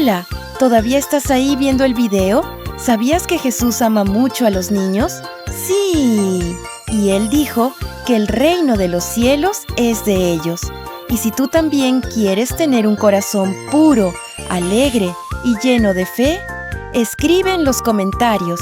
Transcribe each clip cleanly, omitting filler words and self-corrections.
Hola, ¿todavía estás ahí viendo el video? ¿Sabías que Jesús ama mucho a los niños? Sí. Y Él dijo que el reino de los cielos es de ellos. Y si tú también quieres tener un corazón puro, alegre y lleno de fe, escribe en los comentarios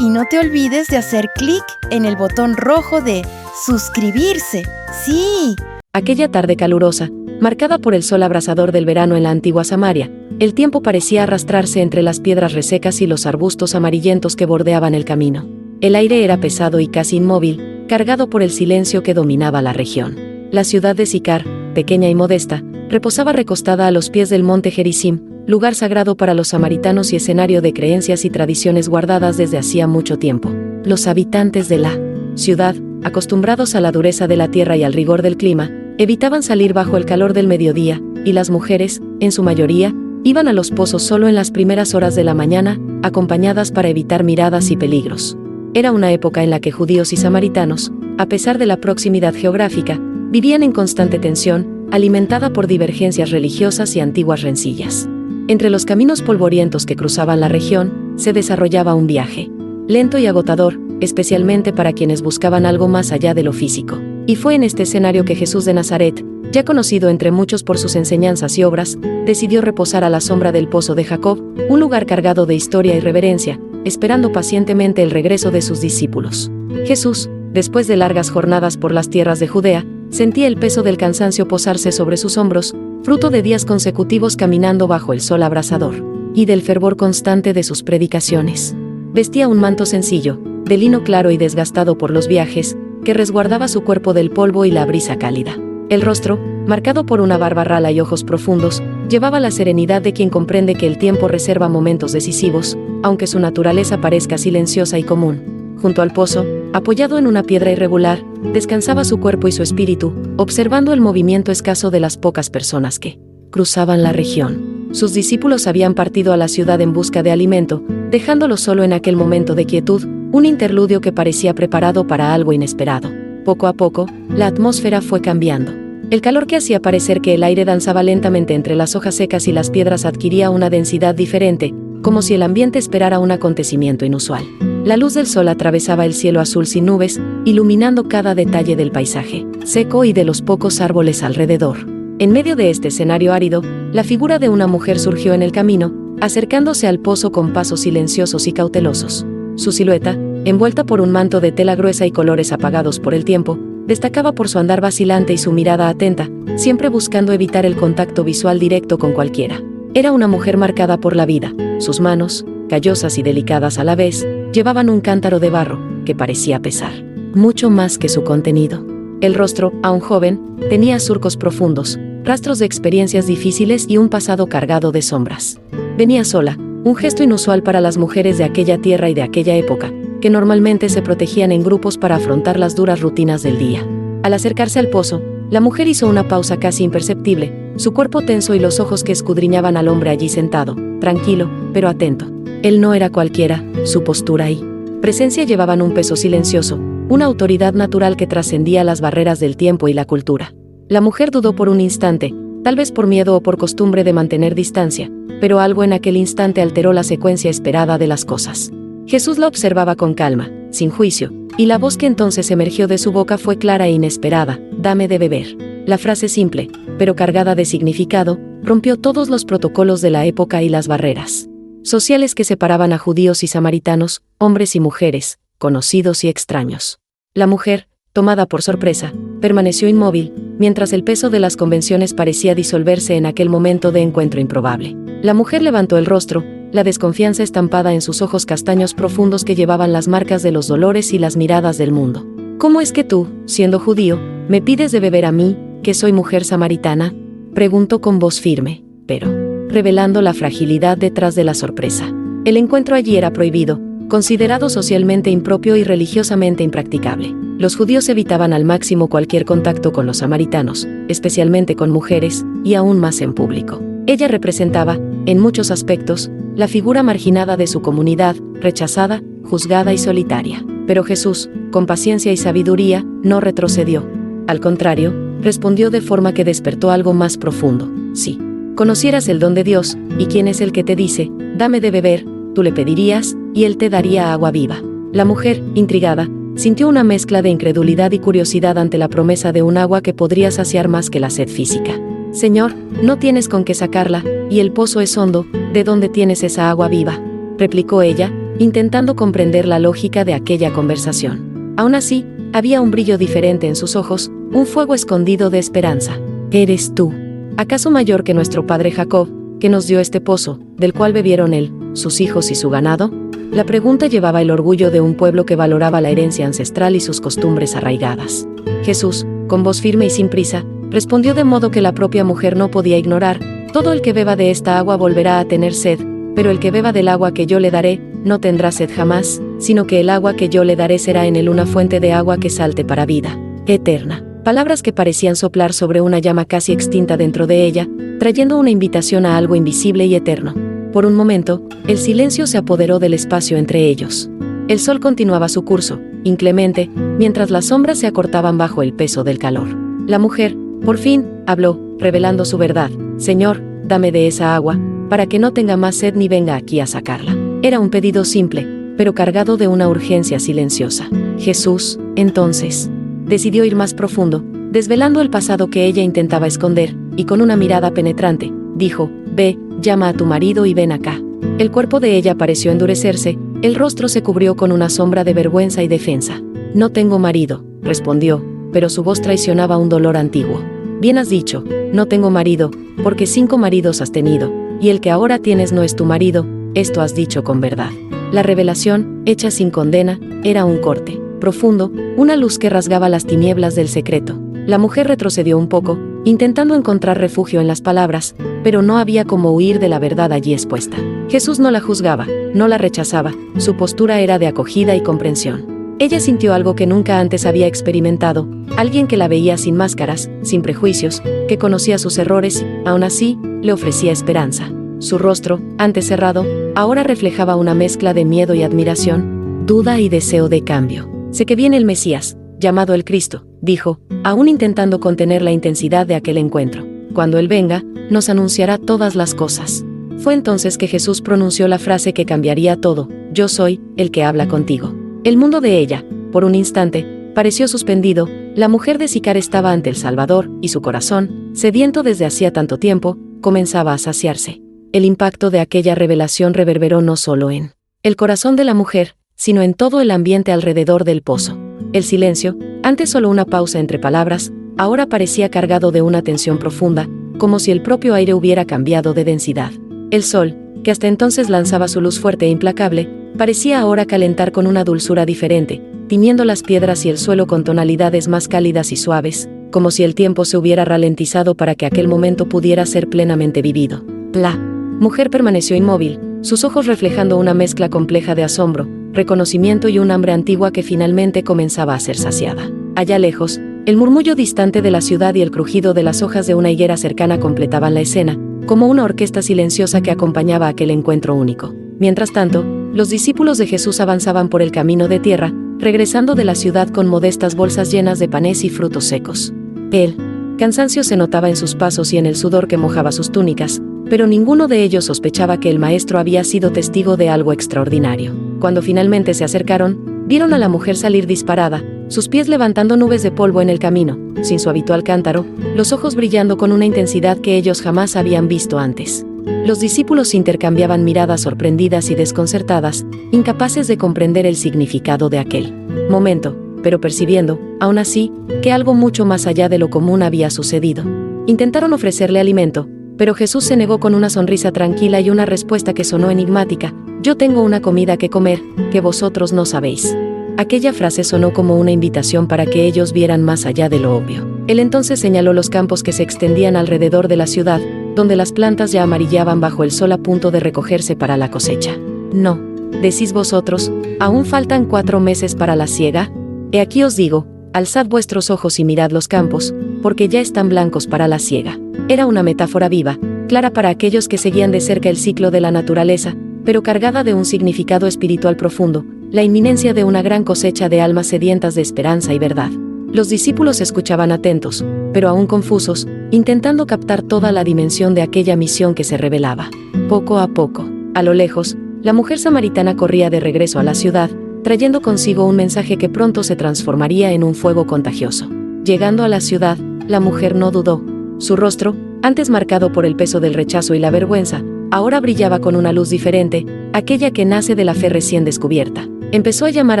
y no te olvides de hacer clic en el botón rojo de suscribirse. ¡Sí! Aquella tarde calurosa, marcada por el sol abrasador del verano en la antigua Samaria, el tiempo parecía arrastrarse entre las piedras resecas y los arbustos amarillentos que bordeaban el camino. El aire era pesado y casi inmóvil, cargado por el silencio que dominaba la región. La ciudad de Sicar, pequeña y modesta, reposaba recostada a los pies del monte Gerizim, lugar sagrado para los samaritanos y escenario de creencias y tradiciones guardadas desde hacía mucho tiempo. Los habitantes de la ciudad, acostumbrados a la dureza de la tierra y al rigor del clima, evitaban salir bajo el calor del mediodía, y las mujeres, en su mayoría, iban a los pozos solo en las primeras horas de la mañana, acompañadas para evitar miradas y peligros. Era una época en la que judíos y samaritanos, a pesar de la proximidad geográfica, vivían en constante tensión, alimentada por divergencias religiosas y antiguas rencillas. Entre los caminos polvorientos que cruzaban la región, se desarrollaba un viaje, lento y agotador, especialmente para quienes buscaban algo más allá de lo físico. Y fue en este escenario que Jesús de Nazaret, ya conocido entre muchos por sus enseñanzas y obras, decidió reposar a la sombra del pozo de Jacob, un lugar cargado de historia y reverencia, esperando pacientemente el regreso de sus discípulos. Jesús, después de largas jornadas por las tierras de Judea, sentía el peso del cansancio posarse sobre sus hombros, fruto de días consecutivos caminando bajo el sol abrasador, y del fervor constante de sus predicaciones. Vestía un manto sencillo, de lino claro y desgastado por los viajes, que resguardaba su cuerpo del polvo y la brisa cálida. El rostro, marcado por una barba rala y ojos profundos, llevaba la serenidad de quien comprende que el tiempo reserva momentos decisivos, aunque su naturaleza parezca silenciosa y común. Junto al pozo, apoyado en una piedra irregular, descansaba su cuerpo y su espíritu, observando el movimiento escaso de las pocas personas que cruzaban la región. Sus discípulos habían partido a la ciudad en busca de alimento, dejándolo solo en aquel momento de quietud, un interludio que parecía preparado para algo inesperado. Poco a poco, la atmósfera fue cambiando. El calor que hacía parecer que el aire danzaba lentamente entre las hojas secas y las piedras adquiría una densidad diferente, como si el ambiente esperara un acontecimiento inusual. La luz del sol atravesaba el cielo azul sin nubes, iluminando cada detalle del paisaje seco y de los pocos árboles alrededor. En medio de este escenario árido, la figura de una mujer surgió en el camino, acercándose al pozo con pasos silenciosos y cautelosos. Su silueta, envuelta por un manto de tela gruesa y colores apagados por el tiempo, destacaba por su andar vacilante y su mirada atenta, siempre buscando evitar el contacto visual directo con cualquiera. Era una mujer marcada por la vida. Sus manos, callosas y delicadas a la vez, llevaban un cántaro de barro, que parecía pesar mucho más que su contenido. El rostro, aún joven, tenía surcos profundos, rastros de experiencias difíciles y un pasado cargado de sombras. Venía sola, un gesto inusual para las mujeres de aquella tierra y de aquella época, que normalmente se protegían en grupos para afrontar las duras rutinas del día. Al acercarse al pozo, la mujer hizo una pausa casi imperceptible, su cuerpo tenso y los ojos que escudriñaban al hombre allí sentado, tranquilo, pero atento. Él no era cualquiera, su postura y presencia llevaban un peso silencioso, una autoridad natural que trascendía las barreras del tiempo y la cultura. La mujer dudó por un instante, tal vez por miedo o por costumbre de mantener distancia, pero algo en aquel instante alteró la secuencia esperada de las cosas. Jesús la observaba con calma, sin juicio, y la voz que entonces emergió de su boca fue clara e inesperada: «Dame de beber». La frase simple, pero cargada de significado, rompió todos los protocolos de la época y las barreras sociales que separaban a judíos y samaritanos, hombres y mujeres, conocidos y extraños. La mujer, tomada por sorpresa, permaneció inmóvil, mientras el peso de las convenciones parecía disolverse en aquel momento de encuentro improbable. La mujer levantó el rostro, la desconfianza estampada en sus ojos castaños profundos que llevaban las marcas de los dolores y las miradas del mundo. «¿Cómo es que tú, siendo judío, me pides de beber a mí, que soy mujer samaritana?», preguntó con voz firme, pero revelando la fragilidad detrás de la sorpresa. El encuentro allí era prohibido, considerado socialmente impropio y religiosamente impracticable. Los judíos evitaban al máximo cualquier contacto con los samaritanos, especialmente con mujeres, y aún más en público. Ella representaba, en muchos aspectos, la figura marginada de su comunidad, rechazada, juzgada y solitaria. Pero Jesús, con paciencia y sabiduría, no retrocedió. Al contrario, respondió de forma que despertó algo más profundo. «Sí. conocieras el don de Dios, y quién es el que te dice, dame de beber, tú le pedirías, y él te daría agua viva. La mujer, intrigada, sintió una mezcla de incredulidad y curiosidad ante la promesa de un agua que podría saciar más que la sed física. Señor, no tienes con qué sacarla, y el pozo es hondo, ¿de dónde tienes esa agua viva?, replicó ella, intentando comprender la lógica de aquella conversación. Aún así, había un brillo diferente en sus ojos, un fuego escondido de esperanza. ¿Eres tú, acaso mayor que nuestro padre Jacob, que nos dio este pozo, del cual bebieron él, sus hijos y su ganado? La pregunta llevaba el orgullo de un pueblo que valoraba la herencia ancestral y sus costumbres arraigadas. Jesús, con voz firme y sin prisa, respondió de modo que la propia mujer no podía ignorar: todo el que beba de esta agua volverá a tener sed, pero el que beba del agua que yo le daré, no tendrá sed jamás, sino que el agua que yo le daré será en él una fuente de agua que salte para vida eterna. Palabras que parecían soplar sobre una llama casi extinta dentro de ella, trayendo una invitación a algo invisible y eterno. Por un momento, el silencio se apoderó del espacio entre ellos. El sol continuaba su curso, inclemente, mientras las sombras se acortaban bajo el peso del calor. La mujer, por fin, habló, revelando su verdad: Señor, dame de esa agua, para que no tenga más sed ni venga aquí a sacarla. Era un pedido simple, pero cargado de una urgencia silenciosa. Jesús, entonces, decidió ir más profundo, desvelando el pasado que ella intentaba esconder, y con una mirada penetrante, dijo: Ve, llama a tu marido y ven acá. El cuerpo de ella pareció endurecerse, el rostro se cubrió con una sombra de vergüenza y defensa. No tengo marido, respondió, pero su voz traicionaba un dolor antiguo. Bien has dicho, no tengo marido, porque 5 maridos has tenido, y el que ahora tienes no es tu marido, esto has dicho con verdad. La revelación, hecha sin condena, era un corte profundo, una luz que rasgaba las tinieblas del secreto. La mujer retrocedió un poco, intentando encontrar refugio en las palabras, pero no había cómo huir de la verdad allí expuesta. Jesús no la juzgaba, no la rechazaba, su postura era de acogida y comprensión. Ella sintió algo que nunca antes había experimentado, alguien que la veía sin máscaras, sin prejuicios, que conocía sus errores y, aún así, le ofrecía esperanza. Su rostro, antes cerrado, ahora reflejaba una mezcla de miedo y admiración, duda y deseo de cambio. Sé que viene el Mesías, llamado el Cristo, dijo, aún intentando contener la intensidad de aquel encuentro. Cuando Él venga, nos anunciará todas las cosas. Fue entonces que Jesús pronunció la frase que cambiaría todo: Yo soy el que habla contigo. El mundo de ella, por un instante, pareció suspendido. La mujer de Sicar estaba ante el Salvador, y su corazón, sediento desde hacía tanto tiempo, comenzaba a saciarse. El impacto de aquella revelación reverberó no solo en el corazón de la mujer, sino en todo el ambiente alrededor del pozo. El silencio, antes solo una pausa entre palabras, ahora parecía cargado de una tensión profunda, como si el propio aire hubiera cambiado de densidad. El sol, que hasta entonces lanzaba su luz fuerte e implacable, parecía ahora calentar con una dulzura diferente, tiñendo las piedras y el suelo con tonalidades más cálidas y suaves, como si el tiempo se hubiera ralentizado para que aquel momento pudiera ser plenamente vivido. La mujer permaneció inmóvil, sus ojos reflejando una mezcla compleja de asombro, reconocimiento y un hambre antigua que finalmente comenzaba a ser saciada. Allá lejos, el murmullo distante de la ciudad y el crujido de las hojas de una higuera cercana completaban la escena, como una orquesta silenciosa que acompañaba aquel encuentro único. Mientras tanto, los discípulos de Jesús avanzaban por el camino de tierra, regresando de la ciudad con modestas bolsas llenas de panes y frutos secos. El cansancio se notaba en sus pasos y en el sudor que mojaba sus túnicas, pero ninguno de ellos sospechaba que el maestro había sido testigo de algo extraordinario. Cuando finalmente se acercaron, vieron a la mujer salir disparada, sus pies levantando nubes de polvo en el camino, sin su habitual cántaro, los ojos brillando con una intensidad que ellos jamás habían visto antes. Los discípulos intercambiaban miradas sorprendidas y desconcertadas, incapaces de comprender el significado de aquel momento, pero percibiendo, aún así, que algo mucho más allá de lo común había sucedido. Intentaron ofrecerle alimento, pero Jesús se negó con una sonrisa tranquila y una respuesta que sonó enigmática: Yo tengo una comida que comer, que vosotros no sabéis. Aquella frase sonó como una invitación para que ellos vieran más allá de lo obvio. Él entonces señaló los campos que se extendían alrededor de la ciudad, donde las plantas ya amarillaban bajo el sol a punto de recogerse para la cosecha. ¿No decís vosotros, aún faltan 4 meses para la siega? He aquí os digo, alzad vuestros ojos y mirad los campos, porque ya están blancos para la siega. Era una metáfora viva, clara para aquellos que seguían de cerca el ciclo de la naturaleza, pero cargada de un significado espiritual profundo, la inminencia de una gran cosecha de almas sedientas de esperanza y verdad. Los discípulos escuchaban atentos, pero aún confusos, intentando captar toda la dimensión de aquella misión que se revelaba. Poco a poco, a lo lejos, la mujer samaritana corría de regreso a la ciudad, trayendo consigo un mensaje que pronto se transformaría en un fuego contagioso. Llegando a la ciudad, la mujer no dudó. Su rostro, antes marcado por el peso del rechazo y la vergüenza, ahora brillaba con una luz diferente, aquella que nace de la fe recién descubierta. Empezó a llamar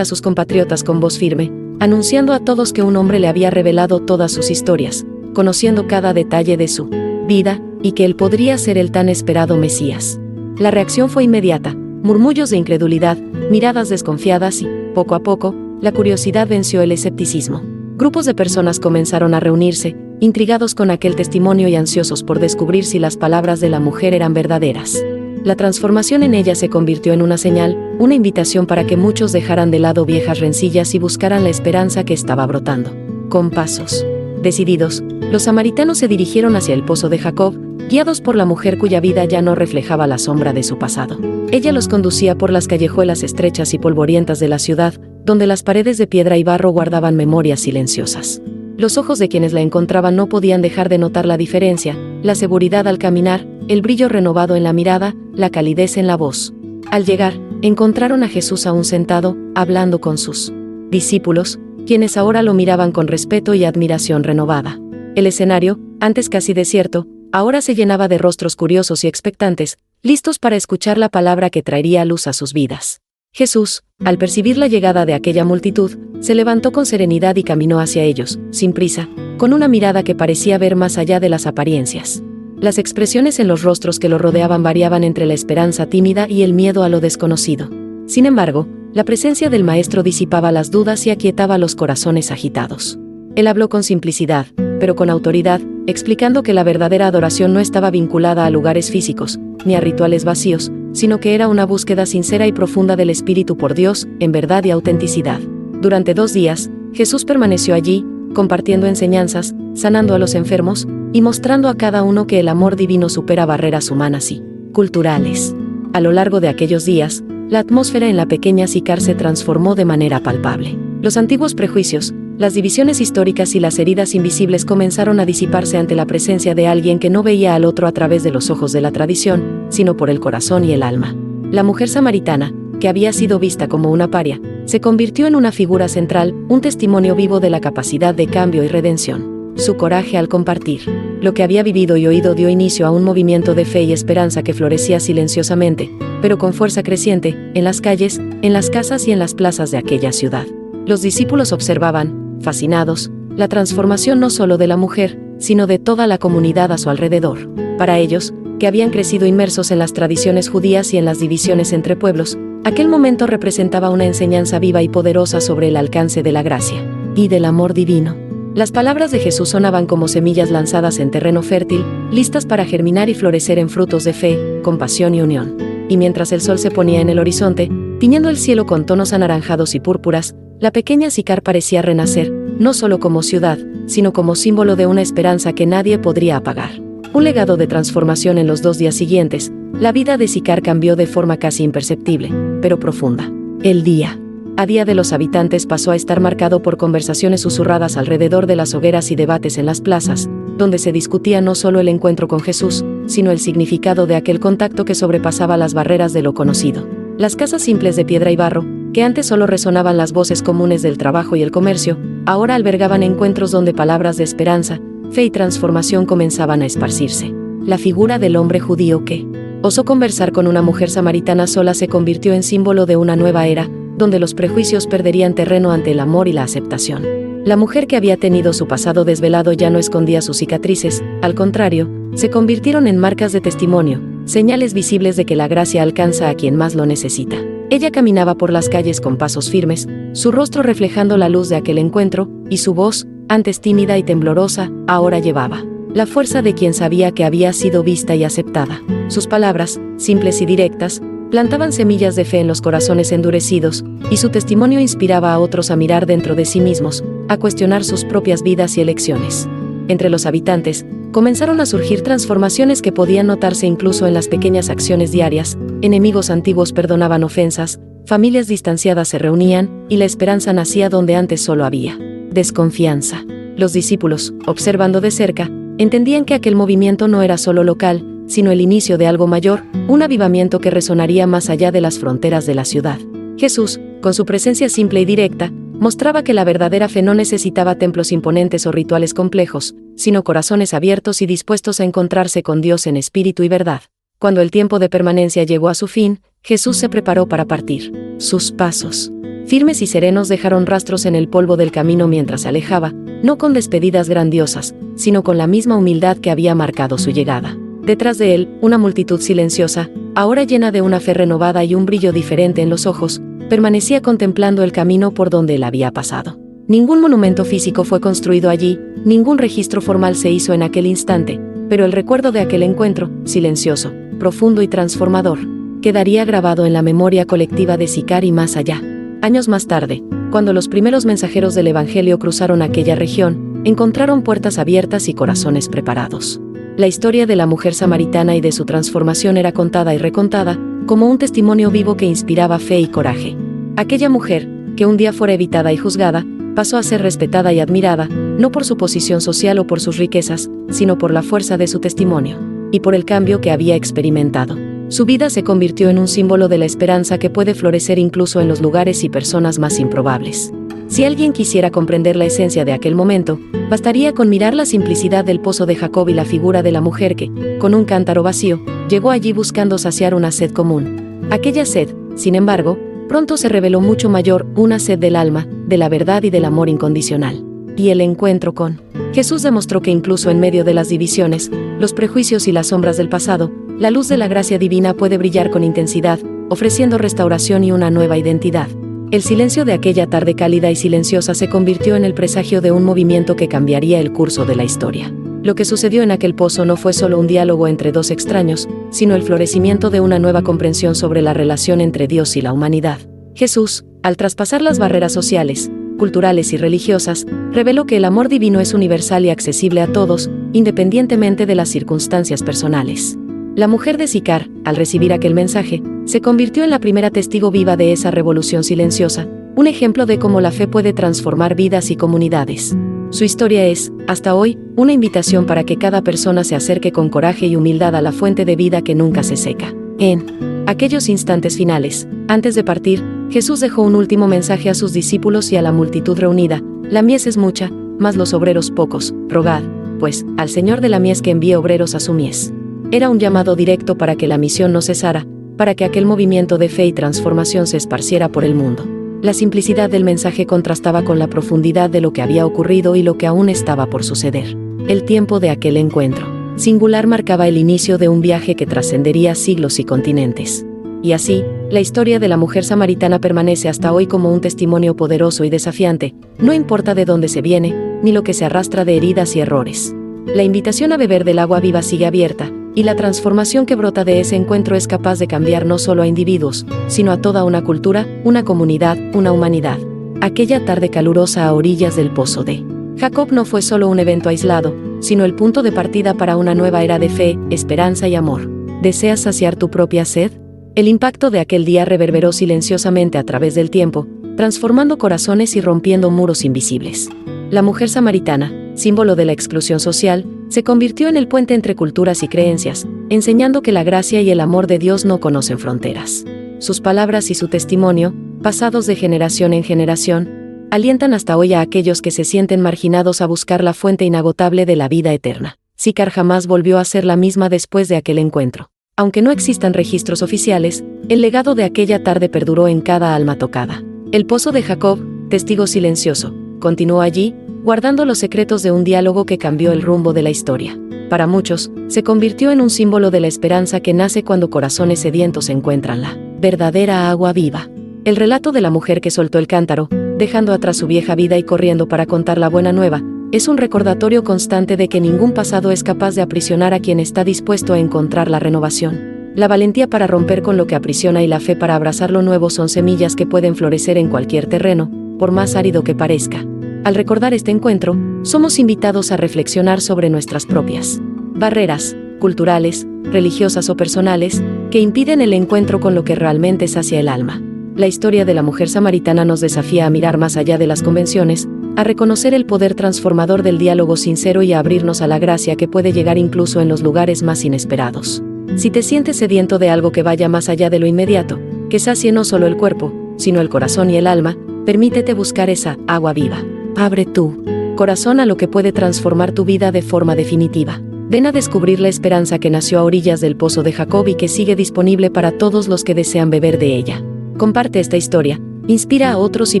a sus compatriotas con voz firme, anunciando a todos que un hombre le había revelado todas sus historias, conociendo cada detalle de su vida, y que él podría ser el tan esperado Mesías. La reacción fue inmediata, murmullos de incredulidad, miradas desconfiadas y, poco a poco, la curiosidad venció el escepticismo. Grupos de personas comenzaron a reunirse, intrigados con aquel testimonio y ansiosos por descubrir si las palabras de la mujer eran verdaderas. La transformación en ella se convirtió en una señal, una invitación para que muchos dejaran de lado viejas rencillas y buscaran la esperanza que estaba brotando. Con pasos decididos, los samaritanos se dirigieron hacia el pozo de Jacob, guiados por la mujer cuya vida ya no reflejaba la sombra de su pasado. Ella los conducía por las callejuelas estrechas y polvorientas de la ciudad, donde las paredes de piedra y barro guardaban memorias silenciosas. Los ojos de quienes la encontraban no podían dejar de notar la diferencia, la seguridad al caminar, el brillo renovado en la mirada, la calidez en la voz. Al llegar, encontraron a Jesús aún sentado, hablando con sus discípulos, quienes ahora lo miraban con respeto y admiración renovada. El escenario, antes casi desierto, ahora se llenaba de rostros curiosos y expectantes, listos para escuchar la palabra que traería luz a sus vidas. Jesús, al percibir la llegada de aquella multitud, se levantó con serenidad y caminó hacia ellos, sin prisa, con una mirada que parecía ver más allá de las apariencias. Las expresiones en los rostros que lo rodeaban variaban entre la esperanza tímida y el miedo a lo desconocido. Sin embargo, la presencia del Maestro disipaba las dudas y aquietaba los corazones agitados. Él habló con simplicidad, pero con autoridad, explicando que la verdadera adoración no estaba vinculada a lugares físicos, ni a rituales vacíos, sino que era una búsqueda sincera y profunda del Espíritu por Dios, en verdad y autenticidad. Durante 2 días, Jesús permaneció allí, compartiendo enseñanzas, sanando a los enfermos, y mostrando a cada uno que el amor divino supera barreras humanas y culturales. A lo largo de aquellos días, la atmósfera en la pequeña Sicar se transformó de manera palpable. Los antiguos prejuicios, las divisiones históricas y las heridas invisibles comenzaron a disiparse ante la presencia de alguien que no veía al otro a través de los ojos de la tradición, sino por el corazón y el alma. La mujer samaritana, que había sido vista como una paria, se convirtió en una figura central, un testimonio vivo de la capacidad de cambio y redención. Su coraje al compartir lo que había vivido y oído dio inicio a un movimiento de fe y esperanza que florecía silenciosamente, pero con fuerza creciente, en las calles, en las casas y en las plazas de aquella ciudad. Los discípulos observaban, fascinados, la transformación no solo de la mujer, sino de toda la comunidad a su alrededor. Para ellos, que habían crecido inmersos en las tradiciones judías y en las divisiones entre pueblos, aquel momento representaba una enseñanza viva y poderosa sobre el alcance de la gracia y del amor divino. Las palabras de Jesús sonaban como semillas lanzadas en terreno fértil, listas para germinar y florecer en frutos de fe, compasión y unión. Y mientras el sol se ponía en el horizonte, tiñendo el cielo con tonos anaranjados y púrpuras, la pequeña Sicar parecía renacer, no solo como ciudad, sino como símbolo de una esperanza que nadie podría apagar. Un legado de transformación en los 2 días siguientes, la vida de Sicar cambió de forma casi imperceptible, pero profunda. El día a día de los habitantes pasó a estar marcado por conversaciones susurradas alrededor de las hogueras y debates en las plazas, donde se discutía no solo el encuentro con Jesús, sino el significado de aquel contacto que sobrepasaba las barreras de lo conocido. Las casas simples de piedra y barro, que antes solo resonaban las voces comunes del trabajo y el comercio, ahora albergaban encuentros donde palabras de esperanza, fe y transformación comenzaban a esparcirse. La figura del hombre judío que osó conversar con una mujer samaritana sola se convirtió en símbolo de una nueva era, donde los prejuicios perderían terreno ante el amor y la aceptación. La mujer que había tenido su pasado desvelado ya no escondía sus cicatrices, al contrario, se convirtieron en marcas de testimonio, señales visibles de que la gracia alcanza a quien más lo necesita. Ella caminaba por las calles con pasos firmes, su rostro reflejando la luz de aquel encuentro, y su voz, antes tímida y temblorosa, ahora llevaba la fuerza de quien sabía que había sido vista y aceptada. Sus palabras, simples y directas, plantaban semillas de fe en los corazones endurecidos, y su testimonio inspiraba a otros a mirar dentro de sí mismos, a cuestionar sus propias vidas y elecciones. Entre los habitantes, comenzaron a surgir transformaciones que podían notarse incluso en las pequeñas acciones diarias. Enemigos antiguos perdonaban ofensas, familias distanciadas se reunían, y la esperanza nacía donde antes solo había desconfianza. Los discípulos, observando de cerca, Entendían que aquel movimiento no era solo local, sino el inicio de algo mayor, un avivamiento que resonaría más allá de las fronteras de la ciudad. Jesús, con su presencia simple y directa, mostraba que la verdadera fe no necesitaba templos imponentes o rituales complejos, sino corazones abiertos y dispuestos a encontrarse con Dios en espíritu y verdad. Cuando el tiempo de permanencia llegó a su fin, Jesús se preparó para partir. Sus pasos, firmes y serenos, dejaron rastros en el polvo del camino mientras se alejaba, no con despedidas grandiosas, sino con la misma humildad que había marcado su llegada. Detrás de él, una multitud silenciosa, ahora llena de una fe renovada y un brillo diferente en los ojos, permanecía contemplando el camino por donde él había pasado. Ningún monumento físico fue construido allí, ningún registro formal se hizo en aquel instante, pero el recuerdo de aquel encuentro, silencioso, profundo y transformador, quedaría grabado en la memoria colectiva de Sicar y más allá. Años más tarde, cuando los primeros mensajeros del Evangelio cruzaron aquella región, encontraron puertas abiertas y corazones preparados. La historia de la mujer samaritana y de su transformación era contada y recontada, como un testimonio vivo que inspiraba fe y coraje. Aquella mujer, que un día fuera evitada y juzgada, pasó a ser respetada y admirada, no por su posición social o por sus riquezas, sino por la fuerza de su testimonio, y por el cambio que había experimentado. Su vida se convirtió en un símbolo de la esperanza que puede florecer incluso en los lugares y personas más improbables. Si alguien quisiera comprender la esencia de aquel momento, bastaría con mirar la simplicidad del pozo de Jacob y la figura de la mujer que, con un cántaro vacío, llegó allí buscando saciar una sed común. Aquella sed, sin embargo, pronto se reveló mucho mayor, una sed del alma, de la verdad y del amor incondicional. Y el encuentro con Jesús demostró que incluso en medio de las divisiones, los prejuicios y las sombras del pasado, la luz de la gracia divina puede brillar con intensidad, ofreciendo restauración y una nueva identidad. El silencio de aquella tarde cálida y silenciosa se convirtió en el presagio de un movimiento que cambiaría el curso de la historia. Lo que sucedió en aquel pozo no fue solo un diálogo entre dos extraños, sino el florecimiento de una nueva comprensión sobre la relación entre Dios y la humanidad. Jesús, al traspasar las barreras sociales, culturales y religiosas, reveló que el amor divino es universal y accesible a todos, independientemente de las circunstancias personales. La mujer de Sicar, al recibir aquel mensaje, se convirtió en la primera testigo viva de esa revolución silenciosa, un ejemplo de cómo la fe puede transformar vidas y comunidades. Su historia es, hasta hoy, una invitación para que cada persona se acerque con coraje y humildad a la fuente de vida que nunca se seca. En aquellos instantes finales, antes de partir, Jesús dejó un último mensaje a sus discípulos y a la multitud reunida: la mies es mucha, mas los obreros pocos. Rogad, pues, al Señor de la mies que envíe obreros a su mies. Era un llamado directo para que la misión no cesara, para que aquel movimiento de fe y transformación se esparciera por el mundo. La simplicidad del mensaje contrastaba con la profundidad de lo que había ocurrido y lo que aún estaba por suceder. El tiempo de aquel encuentro singular marcaba el inicio de un viaje que trascendería siglos y continentes. Y así, la historia de la mujer samaritana permanece hasta hoy como un testimonio poderoso y desafiante, no importa de dónde se viene, ni lo que se arrastra de heridas y errores. La invitación a beber del agua viva sigue abierta, y la transformación que brota de ese encuentro es capaz de cambiar no solo a individuos, sino a toda una cultura, una comunidad, una humanidad. Aquella tarde calurosa a orillas del pozo de Jacob no fue solo un evento aislado, sino el punto de partida para una nueva era de fe, esperanza y amor. ¿Deseas saciar tu propia sed? El impacto de aquel día reverberó silenciosamente a través del tiempo, transformando corazones y rompiendo muros invisibles. La mujer samaritana, símbolo de la exclusión social, se convirtió en el puente entre culturas y creencias, enseñando que la gracia y el amor de Dios no conocen fronteras. Sus palabras y su testimonio, pasados de generación en generación, alientan hasta hoy a aquellos que se sienten marginados a buscar la fuente inagotable de la vida eterna. Sicar jamás volvió a ser la misma después de aquel encuentro. Aunque no existan registros oficiales, el legado de aquella tarde perduró en cada alma tocada. El pozo de Jacob, testigo silencioso, continuó allí, guardando los secretos de un diálogo que cambió el rumbo de la historia. Para muchos, se convirtió en un símbolo de la esperanza que nace cuando corazones sedientos encuentran la verdadera agua viva. El relato de la mujer que soltó el cántaro, dejando atrás su vieja vida y corriendo para contar la buena nueva, es un recordatorio constante de que ningún pasado es capaz de aprisionar a quien está dispuesto a encontrar la renovación. La valentía para romper con lo que aprisiona y la fe para abrazar lo nuevo son semillas que pueden florecer en cualquier terreno, por más árido que parezca. Al recordar este encuentro, somos invitados a reflexionar sobre nuestras propias barreras, culturales, religiosas o personales, que impiden el encuentro con lo que realmente sacia el alma. La historia de la mujer samaritana nos desafía a mirar más allá de las convenciones, a reconocer el poder transformador del diálogo sincero y a abrirnos a la gracia que puede llegar incluso en los lugares más inesperados. Si te sientes sediento de algo que vaya más allá de lo inmediato, que sacie no solo el cuerpo, sino el corazón y el alma, permítete buscar esa agua viva. Abre tu corazón a lo que puede transformar tu vida de forma definitiva. Ven a descubrir la esperanza que nació a orillas del pozo de Jacob y que sigue disponible para todos los que desean beber de ella. Comparte esta historia, inspira a otros y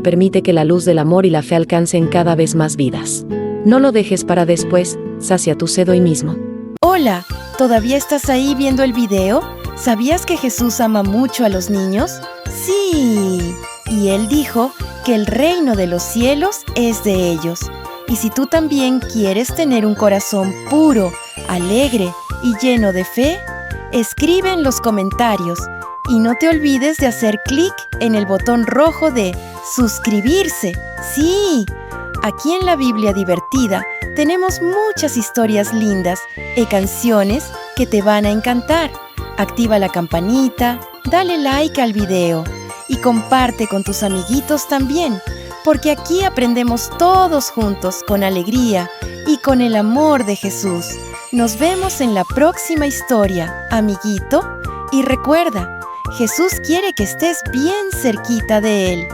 permite que la luz del amor y la fe alcancen cada vez más vidas. No lo dejes para después, sacia tu sed hoy mismo. Hola, ¿todavía estás ahí viendo el video? ¿Sabías que Jesús ama mucho a los niños? Sí, y Él dijo que el reino de los cielos es de ellos. Y si tú también quieres tener un corazón puro, alegre y lleno de fe, escribe en los comentarios y no te olvides de hacer clic en el botón rojo de suscribirse. Sí, aquí en la Biblia Divertida tenemos muchas historias lindas y canciones que te van a encantar. Activa la campanita, dale like al video y comparte con tus amiguitos también, porque aquí aprendemos todos juntos con alegría y con el amor de Jesús. Nos vemos en la próxima historia, amiguito, y recuerda, Jesús quiere que estés bien cerquita de Él.